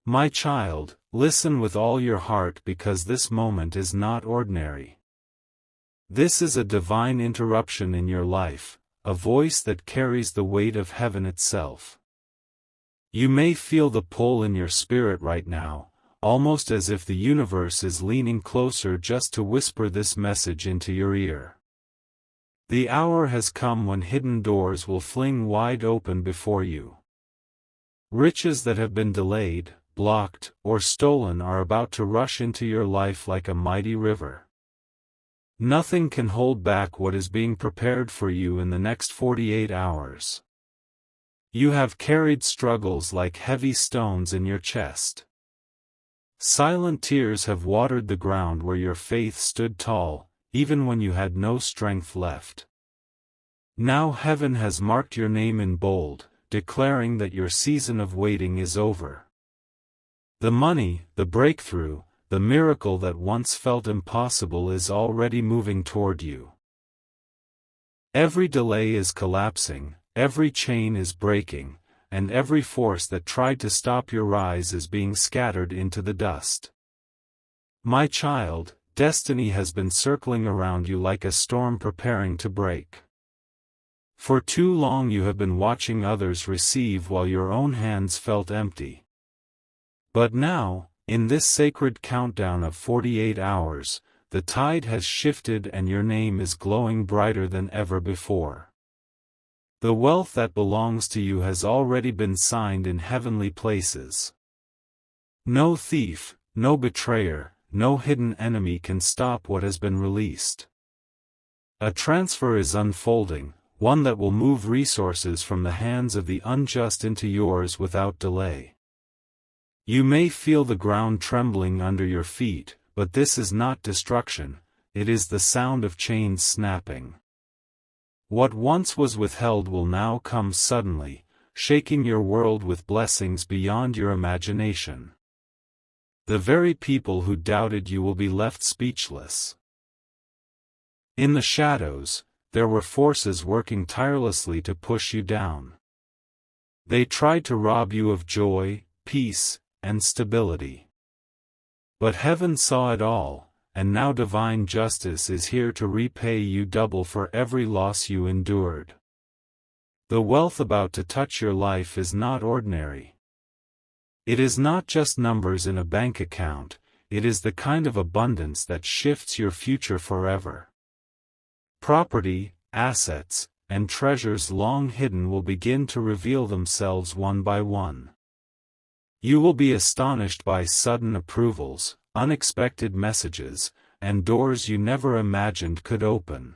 My child, listen with all your heart because this moment is not ordinary. This is a divine interruption in your life, a voice that carries the weight of heaven itself. You may feel the pull in your spirit right now, almost as if the universe is leaning closer just to whisper this message into your ear. The hour has come when hidden doors will fling wide open before you. Riches that have been delayed, blocked, or stolen are about to rush into your life like a mighty river. Nothing can hold back what is being prepared for you in the next 48 hours. You have carried struggles like heavy stones in your chest. Silent tears have watered the ground where your faith stood tall, even when you had no strength left. Now heaven has marked your name in bold, declaring that your season of waiting is over. The money, the breakthrough, the miracle that once felt impossible is already moving toward you. Every delay is collapsing, every chain is breaking, and every force that tried to stop your rise is being scattered into the dust. My child, destiny has been circling around you like a storm preparing to break. For too long you have been watching others receive while your own hands felt empty. But now, in this sacred countdown of 48 hours, the tide has shifted and your name is glowing brighter than ever before. The wealth that belongs to you has already been signed in heavenly places. No thief, no betrayer, no hidden enemy can stop what has been released. A transfer is unfolding, one that will move resources from the hands of the unjust into yours without delay. You may feel the ground trembling under your feet, but this is not destruction, it is the sound of chains snapping. What once was withheld will now come suddenly, shaking your world with blessings beyond your imagination. The very people who doubted you will be left speechless. In the shadows, there were forces working tirelessly to push you down. They tried to rob you of joy, peace, and stability. But heaven saw it all, and now divine justice is here to repay you double for every loss you endured. The wealth about to touch your life is not ordinary. It is not just numbers in a bank account, it is the kind of abundance that shifts your future forever. Property, assets, and treasures long hidden will begin to reveal themselves one by one. You will be astonished by sudden approvals, unexpected messages, and doors you never imagined could open.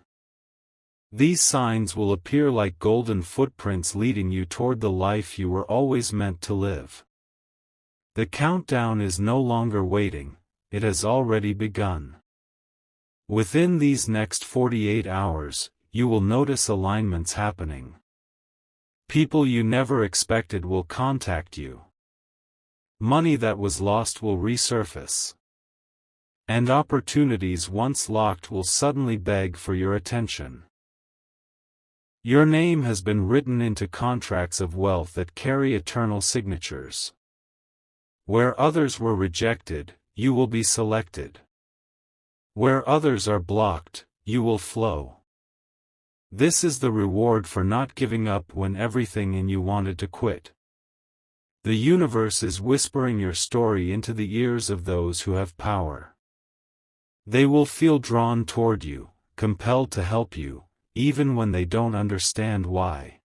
These signs will appear like golden footprints leading you toward the life you were always meant to live. The countdown is no longer waiting, it has already begun. Within these next 48 hours, you will notice alignments happening. People you never expected will contact you. Money that was lost will resurface. And opportunities once locked will suddenly beg for your attention. Your name has been written into contracts of wealth that carry eternal signatures. Where others were rejected, you will be selected. Where others are blocked, you will flow. This is the reward for not giving up when everything in you wanted to quit. The universe is whispering your story into the ears of those who have power. They will feel drawn toward you, compelled to help you, even when they don't understand why.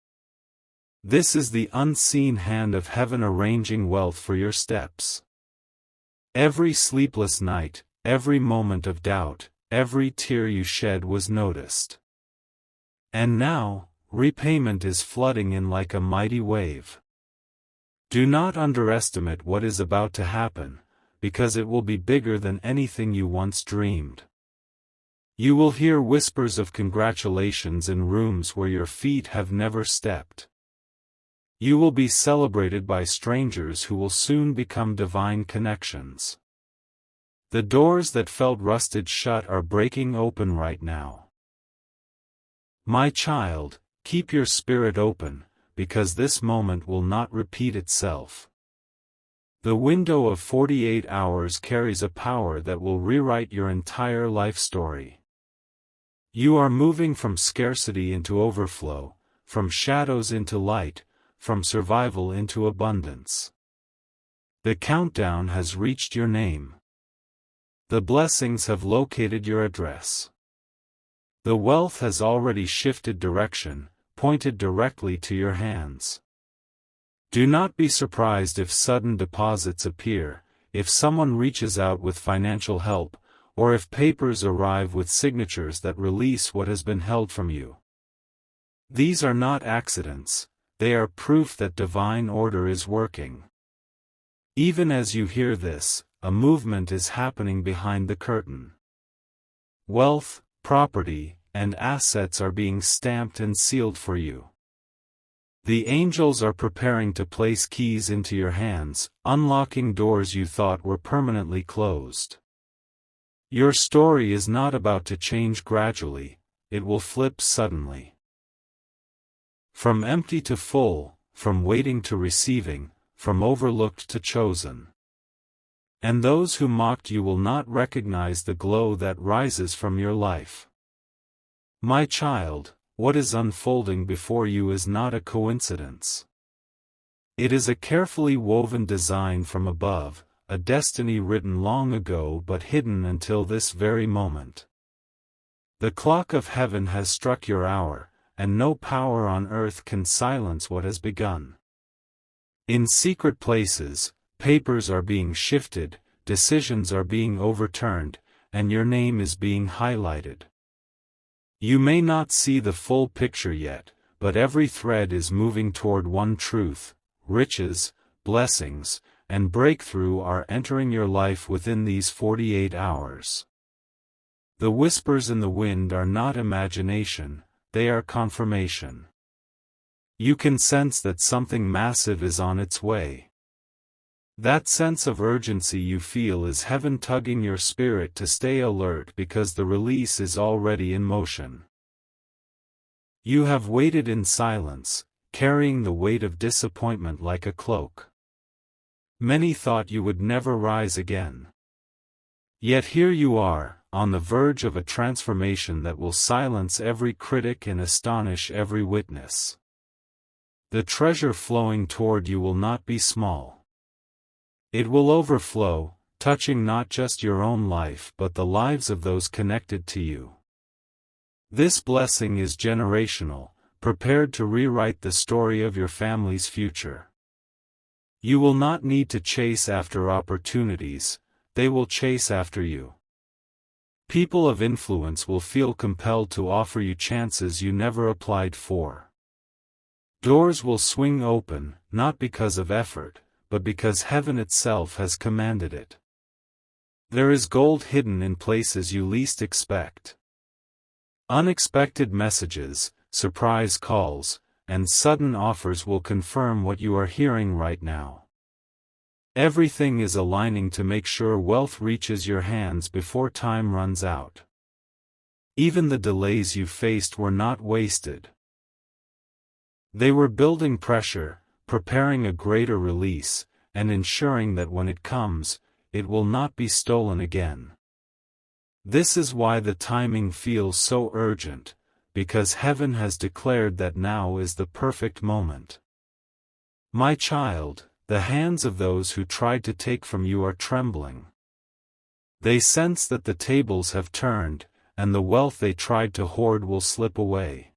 This is the unseen hand of heaven arranging wealth for your steps. Every sleepless night, every moment of doubt, every tear you shed was noticed. And now, repayment is flooding in like a mighty wave. Do not underestimate what is about to happen, because it will be bigger than anything you once dreamed. You will hear whispers of congratulations in rooms where your feet have never stepped. You will be celebrated by strangers who will soon become divine connections. The doors that felt rusted shut are breaking open right now. My child, keep your spirit open, because this moment will not repeat itself. The window of 48 hours carries a power that will rewrite your entire life story. You are moving from scarcity into overflow, from shadows into light, from survival into abundance. The countdown has reached your name. The blessings have located your address. The wealth has already shifted direction, pointed directly to your hands. Do not be surprised if sudden deposits appear, if someone reaches out with financial help, or if papers arrive with signatures that release what has been held from you. These are not accidents, they are proof that divine order is working. Even as you hear this, a movement is happening behind the curtain. Wealth, property, and assets are being stamped and sealed for you. The angels are preparing to place keys into your hands, unlocking doors you thought were permanently closed. Your story is not about to change gradually, it will flip suddenly. From empty to full, from waiting to receiving, from overlooked to chosen. And those who mocked you will not recognize the glow that rises from your life. My child, what is unfolding before you is not a coincidence. It is a carefully woven design from above, a destiny written long ago but hidden until this very moment. The clock of heaven has struck your hour, and no power on earth can silence what has begun. In secret places, papers are being shifted, decisions are being overturned, and your name is being highlighted. You may not see the full picture yet, but every thread is moving toward one truth: riches, blessings, and breakthrough are entering your life within these 48 hours. The whispers in the wind are not imagination, they are confirmation. You can sense that something massive is on its way. That sense of urgency you feel is heaven tugging your spirit to stay alert because the release is already in motion. You have waited in silence, carrying the weight of disappointment like a cloak. Many thought you would never rise again. Yet here you are, on the verge of a transformation that will silence every critic and astonish every witness. The treasure flowing toward you will not be small. It will overflow, touching not just your own life but the lives of those connected to you. This blessing is generational, prepared to rewrite the story of your family's future. You will not need to chase after opportunities, they will chase after you. People of influence will feel compelled to offer you chances you never applied for. Doors will swing open, not because of effort, but because heaven itself has commanded it. There is gold hidden in places you least expect. Unexpected messages, surprise calls, and sudden offers will confirm what you are hearing right now. Everything is aligning to make sure wealth reaches your hands before time runs out. Even the delays you faced were not wasted. They were building pressure, preparing a greater release, and ensuring that when it comes, it will not be stolen again. This is why the timing feels so urgent, because heaven has declared that now is the perfect moment. My child, the hands of those who tried to take from you are trembling. They sense that the tables have turned, and the wealth they tried to hoard will slip away.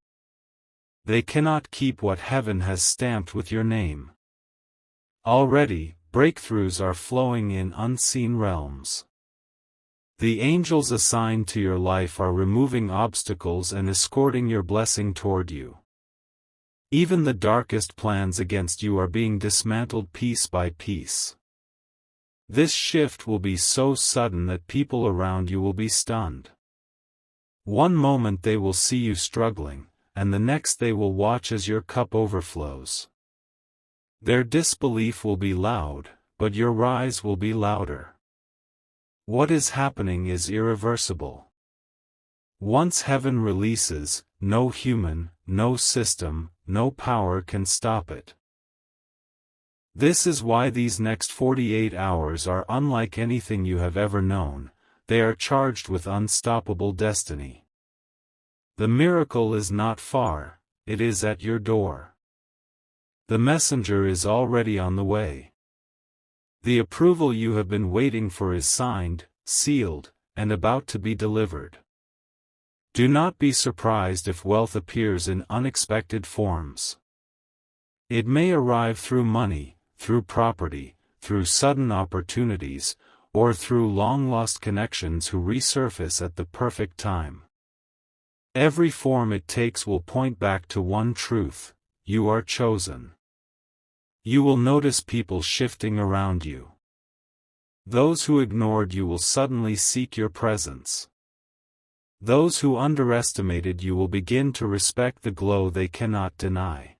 They cannot keep what heaven has stamped with your name. Already, breakthroughs are flowing in unseen realms. The angels assigned to your life are removing obstacles and escorting your blessing toward you. Even the darkest plans against you are being dismantled piece by piece. This shift will be so sudden that people around you will be stunned. One moment they will see you struggling, and the next they will watch as your cup overflows. Their disbelief will be loud, but your rise will be louder. What is happening is irreversible. Once heaven releases, no human, no system, no power can stop it. This is why these next 48 hours are unlike anything you have ever known. They are charged with unstoppable destiny. The miracle is not far, it is at your door. The messenger is already on the way. The approval you have been waiting for is signed, sealed, and about to be delivered. Do not be surprised if wealth appears in unexpected forms. It may arrive through money, through property, through sudden opportunities, or through long-lost connections who resurface at the perfect time. Every form it takes will point back to one truth: you are chosen. You will notice people shifting around you. Those who ignored you will suddenly seek your presence. Those who underestimated you will begin to respect the glow they cannot deny.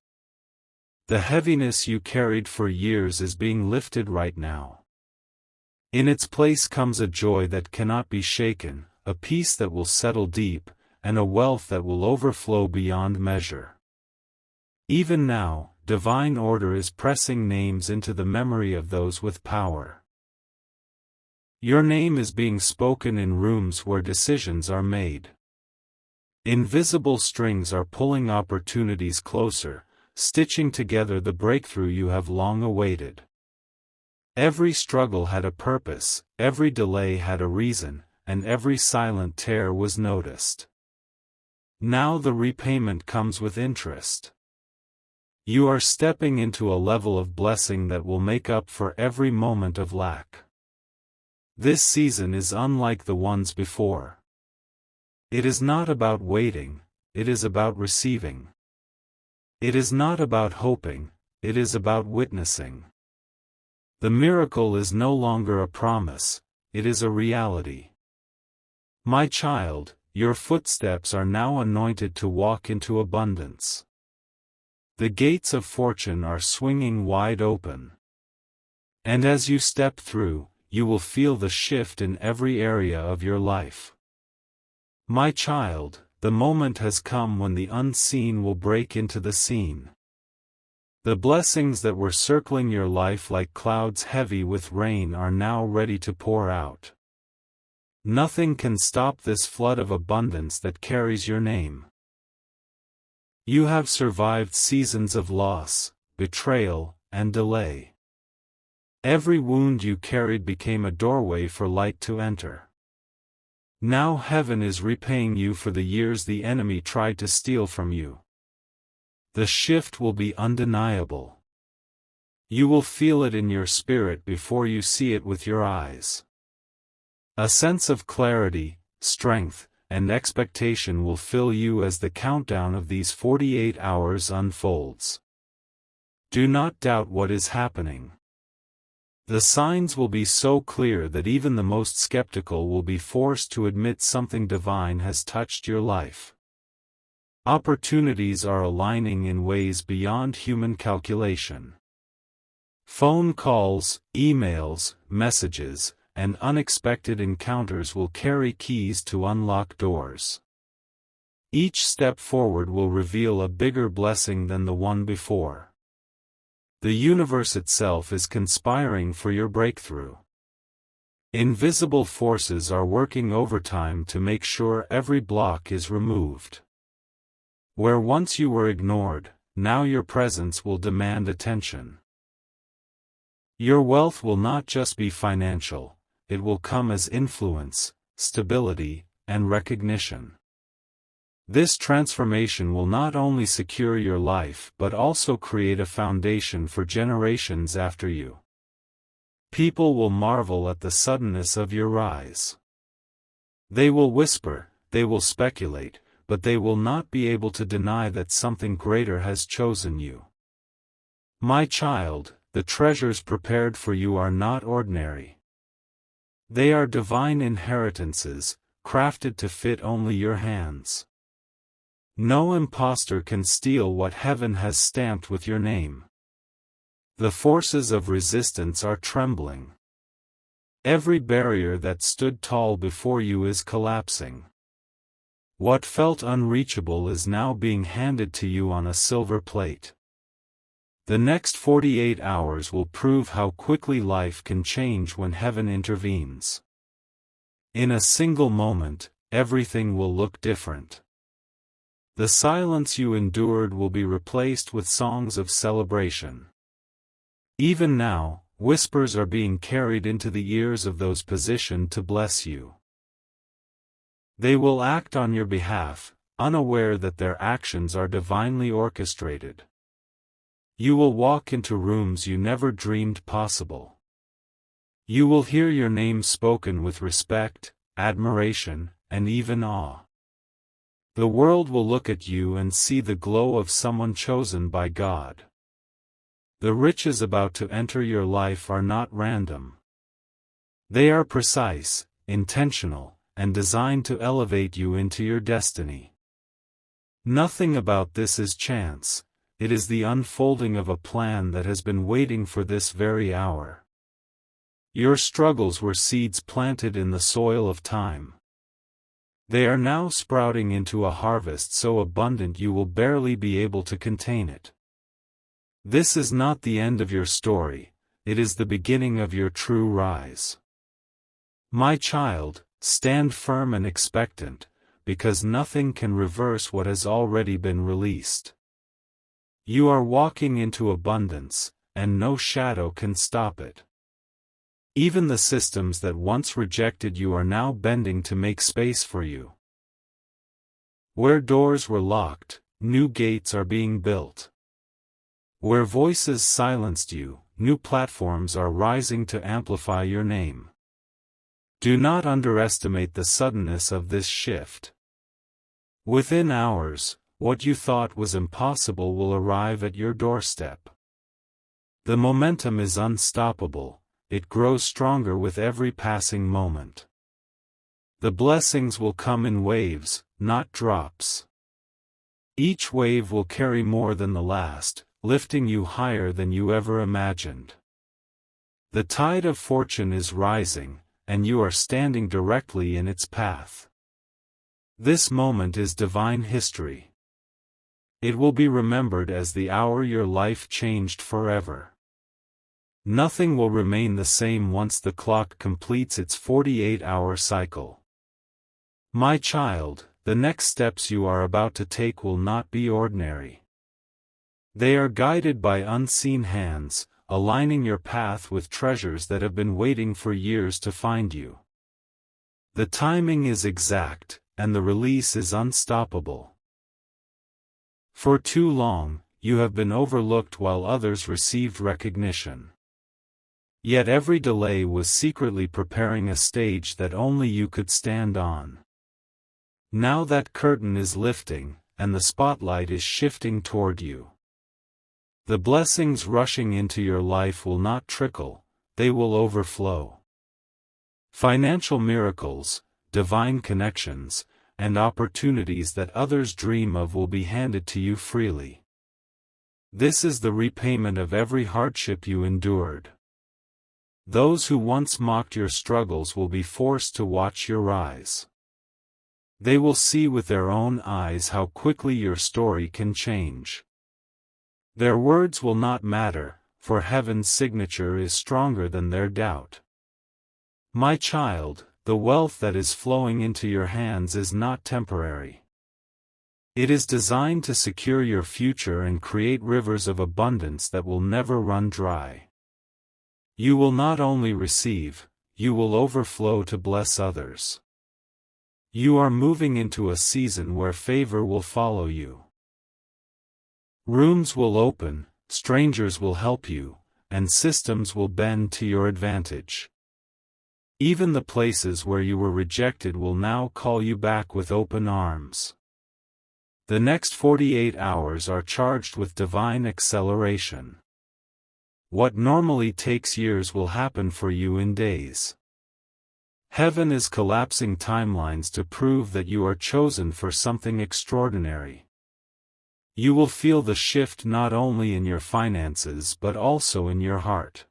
The heaviness you carried for years is being lifted right now. In its place comes a joy that cannot be shaken, a peace that will settle deep, and a wealth that will overflow beyond measure. Even now, divine order is pressing names into the memory of those with power. Your name is being spoken in rooms where decisions are made. Invisible strings are pulling opportunities closer, stitching together the breakthrough you have long awaited. Every struggle had a purpose, every delay had a reason, and every silent tear was noticed. Now the repayment comes with interest. You are stepping into a level of blessing that will make up for every moment of lack. This season is unlike the ones before. It is not about waiting, it is about receiving. It is not about hoping, it is about witnessing. The miracle is no longer a promise, it is a reality. My child, your footsteps are now anointed to walk into abundance. The gates of fortune are swinging wide open. And as you step through, you will feel the shift in every area of your life. My child, the moment has come when the unseen will break into the seen. The blessings that were circling your life like clouds heavy with rain are now ready to pour out. Nothing can stop this flood of abundance that carries your name. You have survived seasons of loss, betrayal, and delay. Every wound you carried became a doorway for light to enter. Now heaven is repaying you for the years the enemy tried to steal from you. The shift will be undeniable. You will feel it in your spirit before you see it with your eyes. A sense of clarity, strength, and expectation will fill you as the countdown of these 48 hours unfolds. Do not doubt what is happening. The signs will be so clear that even the most skeptical will be forced to admit something divine has touched your life. Opportunities are aligning in ways beyond human calculation. Phone calls, emails, messages, and unexpected encounters will carry keys to unlock doors. Each step forward will reveal a bigger blessing than the one before. The universe itself is conspiring for your breakthrough. Invisible forces are working overtime to make sure every block is removed. Where once you were ignored, now your presence will demand attention. Your wealth will not just be financial, it will come as influence, stability, and recognition. This transformation will not only secure your life but also create a foundation for generations after you. People will marvel at the suddenness of your rise. They will whisper, they will speculate, but they will not be able to deny that something greater has chosen you. My child, the treasures prepared for you are not ordinary. They are divine inheritances, crafted to fit only your hands. No impostor can steal what heaven has stamped with your name. The forces of resistance are trembling. Every barrier that stood tall before you is collapsing. What felt unreachable is now being handed to you on a silver plate. The next 48 hours will prove how quickly life can change when heaven intervenes. In a single moment, everything will look different. The silence you endured will be replaced with songs of celebration. Even now, whispers are being carried into the ears of those positioned to bless you. They will act on your behalf, unaware that their actions are divinely orchestrated. You will walk into rooms you never dreamed possible. You will hear your name spoken with respect, admiration, and even awe. The world will look at you and see the glow of someone chosen by God. The riches about to enter your life are not random. They are precise, intentional, and designed to elevate you into your destiny. Nothing about this is chance, it is the unfolding of a plan that has been waiting for this very hour. Your struggles were seeds planted in the soil of time. They are now sprouting into a harvest so abundant you will barely be able to contain it. This is not the end of your story, it is the beginning of your true rise. My child, stand firm and expectant, because nothing can reverse what has already been released. You are walking into abundance, and no shadow can stop it. Even the systems that once rejected you are now bending to make space for you. Where doors were locked, new gates are being built. Where voices silenced you, new platforms are rising to amplify your name. Do not underestimate the suddenness of this shift. Within hours, what you thought was impossible will arrive at your doorstep. The momentum is unstoppable, it grows stronger with every passing moment. The blessings will come in waves, not drops. Each wave will carry more than the last, lifting you higher than you ever imagined. The tide of fortune is rising, and you are standing directly in its path. This moment is divine history. It will be remembered as the hour your life changed forever. Nothing will remain the same once the clock completes its 48-hour cycle. My child, the next steps you are about to take will not be ordinary. They are guided by unseen hands, aligning your path with treasures that have been waiting for years to find you. The timing is exact, and the release is unstoppable. For too long, you have been overlooked while others received recognition. Yet every delay was secretly preparing a stage that only you could stand on. Now that curtain is lifting, and the spotlight is shifting toward you. The blessings rushing into your life will not trickle, they will overflow. Financial miracles, divine connections, and opportunities that others dream of will be handed to you freely. This is the repayment of every hardship you endured. Those who once mocked your struggles will be forced to watch your rise. They will see with their own eyes how quickly your story can change. Their words will not matter, for heaven's signature is stronger than their doubt. My child, the wealth that is flowing into your hands is not temporary. It is designed to secure your future and create rivers of abundance that will never run dry. You will not only receive, you will overflow to bless others. You are moving into a season where favor will follow you. Rooms will open, strangers will help you, and systems will bend to your advantage. Even the places where you were rejected will now call you back with open arms. The next 48 hours are charged with divine acceleration. What normally takes years will happen for you in days. Heaven is collapsing timelines to prove that you are chosen for something extraordinary. You will feel the shift not only in your finances but also in your heart.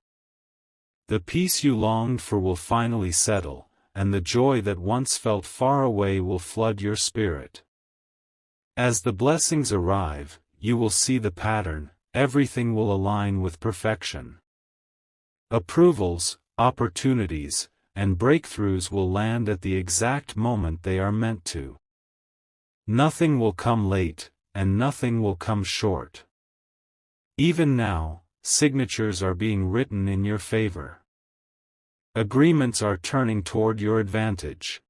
The peace you longed for will finally settle, and the joy that once felt far away will flood your spirit. As the blessings arrive, you will see the pattern, everything will align with perfection. Approvals, opportunities, and breakthroughs will land at the exact moment they are meant to. Nothing will come late, and nothing will come short. Even now, signatures are being written in your favor. Agreements are turning toward your advantage.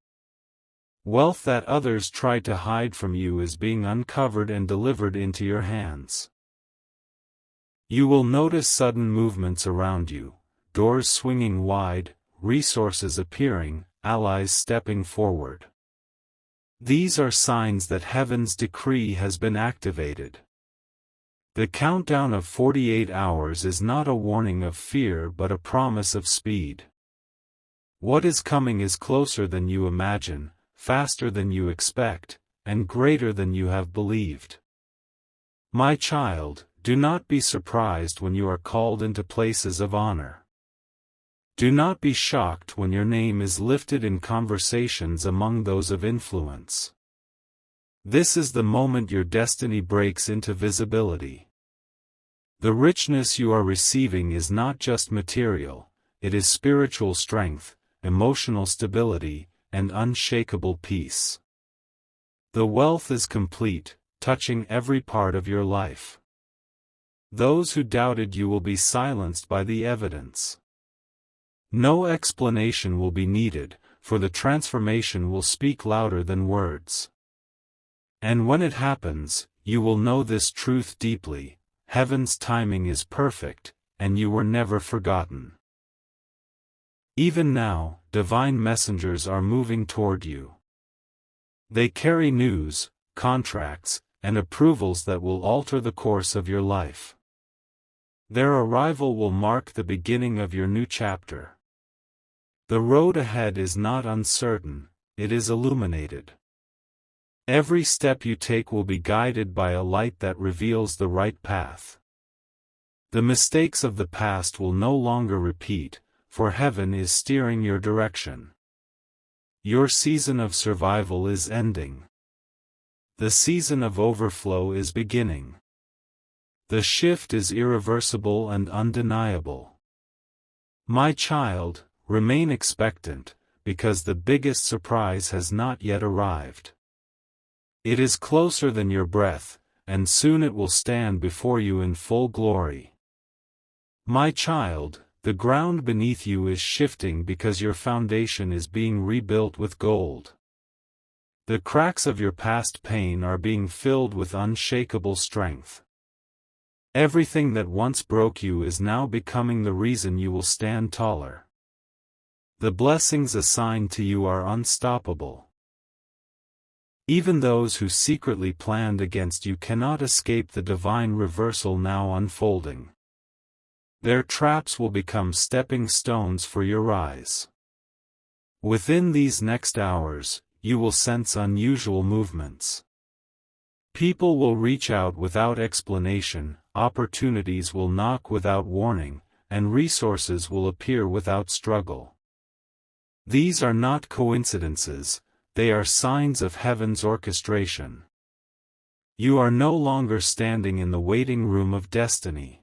Wealth that others tried to hide from you is being uncovered and delivered into your hands. You will notice sudden movements around you, doors swinging wide, resources appearing, allies stepping forward. These are signs that heaven's decree has been activated. The countdown of 48 hours is not a warning of fear but a promise of speed. What is coming is closer than you imagine, faster than you expect, and greater than you have believed. My child, do not be surprised when you are called into places of honor. Do not be shocked when your name is lifted in conversations among those of influence. This is the moment your destiny breaks into visibility. The richness you are receiving is not just material, it is spiritual strength, emotional stability, and unshakable peace. The wealth is complete, touching every part of your life. Those who doubted you will be silenced by the evidence. No explanation will be needed, for the transformation will speak louder than words. And when it happens, you will know this truth deeply: heaven's timing is perfect, and you were never forgotten. Even now, divine messengers are moving toward you. They carry news, contracts, and approvals that will alter the course of your life. Their arrival will mark the beginning of your new chapter. The road ahead is not uncertain, it is illuminated. Every step you take will be guided by a light that reveals the right path. The mistakes of the past will no longer repeat, for heaven is steering your direction. Your season of survival is ending. The season of overflow is beginning. The shift is irreversible and undeniable. My child, remain expectant, because the biggest surprise has not yet arrived. It is closer than your breath, and soon it will stand before you in full glory. My child, the ground beneath you is shifting because your foundation is being rebuilt with gold. The cracks of your past pain are being filled with unshakable strength. Everything that once broke you is now becoming the reason you will stand taller. The blessings assigned to you are unstoppable. Even those who secretly planned against you cannot escape the divine reversal now unfolding. Their traps will become stepping stones for your rise. Within these next hours, you will sense unusual movements. People will reach out without explanation, opportunities will knock without warning, and resources will appear without struggle. These are not coincidences, they are signs of heaven's orchestration. You are no longer standing in the waiting room of destiny.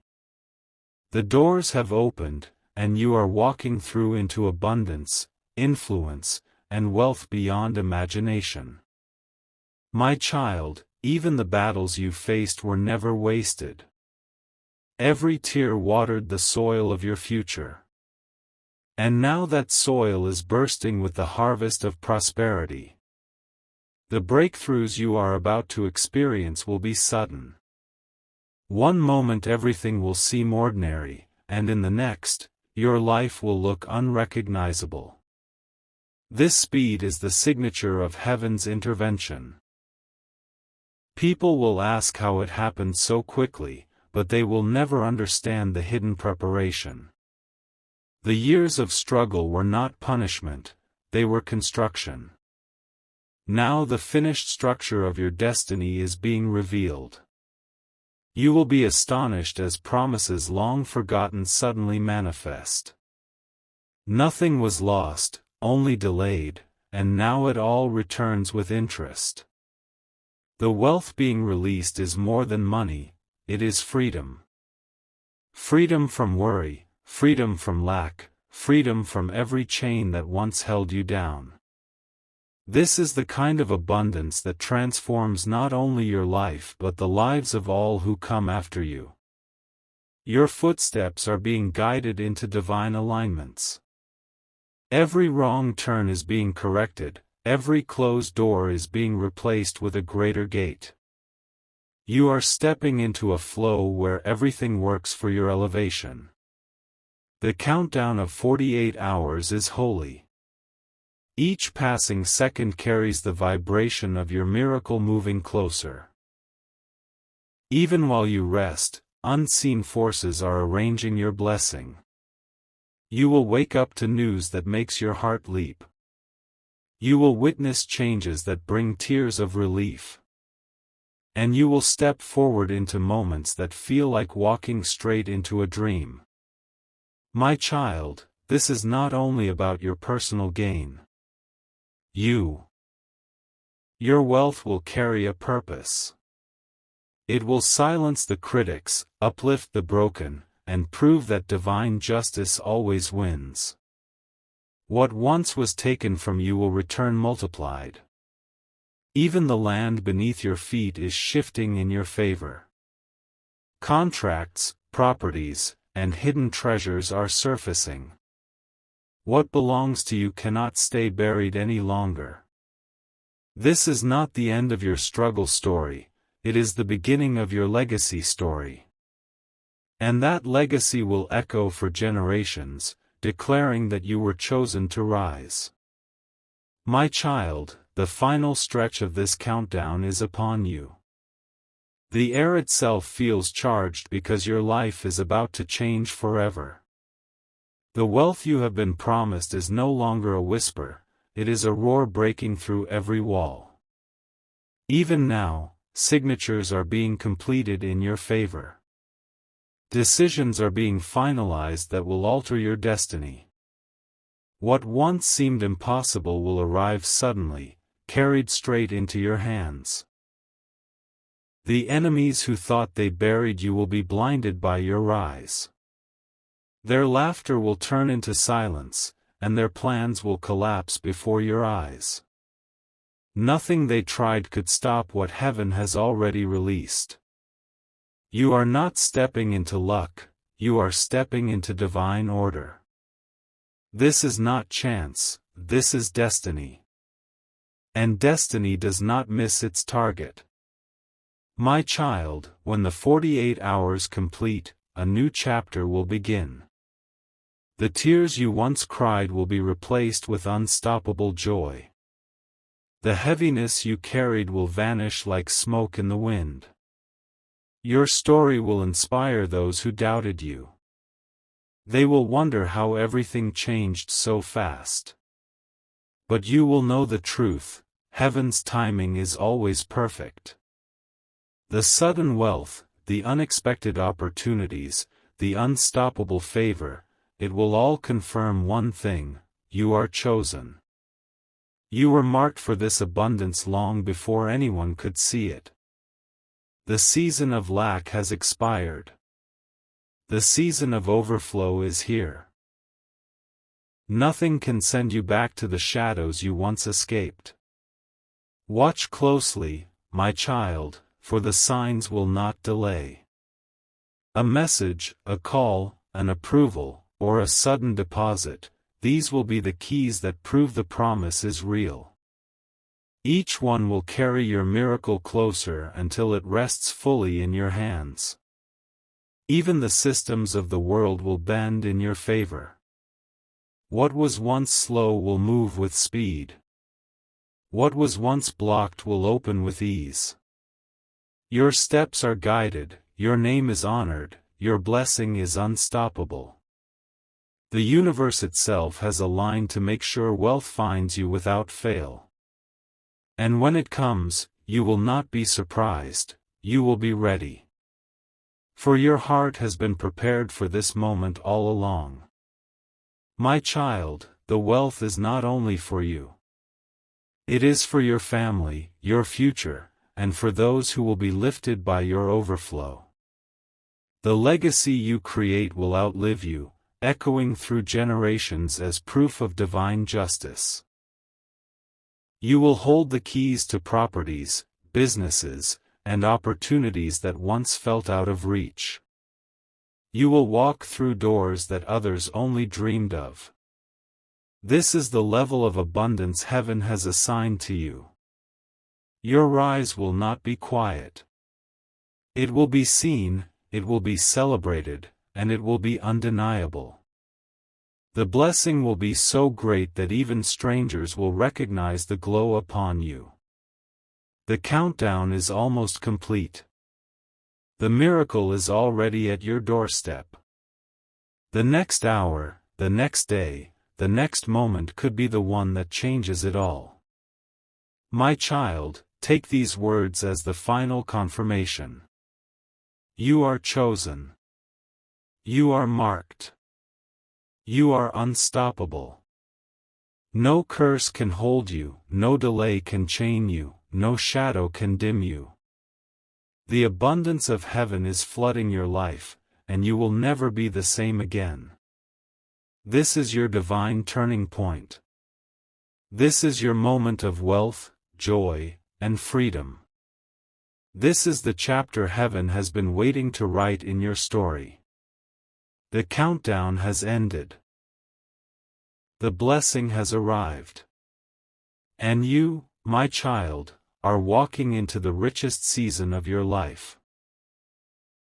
The doors have opened, and you are walking through into abundance, influence, and wealth beyond imagination. My child, even the battles you faced were never wasted. Every tear watered the soil of your future. And now that soil is bursting with the harvest of prosperity. The breakthroughs you are about to experience will be sudden. One moment everything will seem ordinary, and in the next, your life will look unrecognizable. This speed is the signature of heaven's intervention. People will ask how it happened so quickly, but they will never understand the hidden preparation. The years of struggle were not punishment, they were construction. Now the finished structure of your destiny is being revealed. You will be astonished as promises long forgotten suddenly manifest. Nothing was lost, only delayed, and now it all returns with interest. The wealth being released is more than money, it is freedom. Freedom from worry, freedom from lack, freedom from every chain that once held you down. This is the kind of abundance that transforms not only your life but the lives of all who come after you. Your footsteps are being guided into divine alignments. Every wrong turn is being corrected, every closed door is being replaced with a greater gate. You are stepping into a flow where everything works for your elevation. The countdown of 48 hours is holy. Each passing second carries the vibration of your miracle moving closer. Even while you rest, unseen forces are arranging your blessing. You will wake up to news that makes your heart leap. You will witness changes that bring tears of relief. And you will step forward into moments that feel like walking straight into a dream. My child, this is not only about your personal gain. Your wealth will carry a purpose. It will silence the critics, uplift the broken, and prove that divine justice always wins. What once was taken from you will return multiplied. Even the land beneath your feet is shifting in your favor. Contracts, properties, and hidden treasures are surfacing. What belongs to you cannot stay buried any longer. This is not the end of your struggle story, it is the beginning of your legacy story. And that legacy will echo for generations, declaring that you were chosen to rise. My child, the final stretch of this countdown is upon you. The air itself feels charged because your life is about to change forever. The wealth you have been promised is no longer a whisper, it is a roar breaking through every wall. Even now, signatures are being completed in your favor. Decisions are being finalized that will alter your destiny. What once seemed impossible will arrive suddenly, carried straight into your hands. The enemies who thought they buried you will be blinded by your rise. Their laughter will turn into silence, and their plans will collapse before your eyes. Nothing they tried could stop what heaven has already released. You are not stepping into luck, you are stepping into divine order. This is not chance, this is destiny. And destiny does not miss its target. My child, when the 48 hours complete, a new chapter will begin. The tears you once cried will be replaced with unstoppable joy. The heaviness you carried will vanish like smoke in the wind. Your story will inspire those who doubted you. They will wonder how everything changed so fast. But you will know the truth, heaven's timing is always perfect. The sudden wealth, the unexpected opportunities, the unstoppable favor, it will all confirm one thing: you are chosen. You were marked for this abundance long before anyone could see it. The season of lack has expired. The season of overflow is here. Nothing can send you back to the shadows you once escaped. Watch closely, my child, for the signs will not delay. A message, a call, an approval, or a sudden deposit, these will be the keys that prove the promise is real. Each one will carry your miracle closer until it rests fully in your hands. Even the systems of the world will bend in your favor. What was once slow will move with speed. What was once blocked will open with ease. Your steps are guided, your name is honored, your blessing is unstoppable. The universe itself has aligned to make sure wealth finds you without fail. And when it comes, you will not be surprised, you will be ready. For your heart has been prepared for this moment all along. My child, the wealth is not only for you. It is for your family, your future, and for those who will be lifted by your overflow. The legacy you create will outlive you, echoing through generations as proof of divine justice. You will hold the keys to properties, businesses, and opportunities that once felt out of reach. You will walk through doors that others only dreamed of. This is the level of abundance heaven has assigned to you. Your rise will not be quiet. It will be seen, it will be celebrated, and it will be undeniable. The blessing will be so great that even strangers will recognize the glow upon you. The countdown is almost complete. The miracle is already at your doorstep. The next hour, the next day, the next moment could be the one that changes it all. My child, take these words as the final confirmation. You are chosen. You are marked. You are unstoppable. No curse can hold you, no delay can chain you, no shadow can dim you. The abundance of heaven is flooding your life, and you will never be the same again. This is your divine turning point. This is your moment of wealth, joy, and freedom. This is the chapter heaven has been waiting to write in your story. The countdown has ended. The blessing has arrived. And you, my child, are walking into the richest season of your life.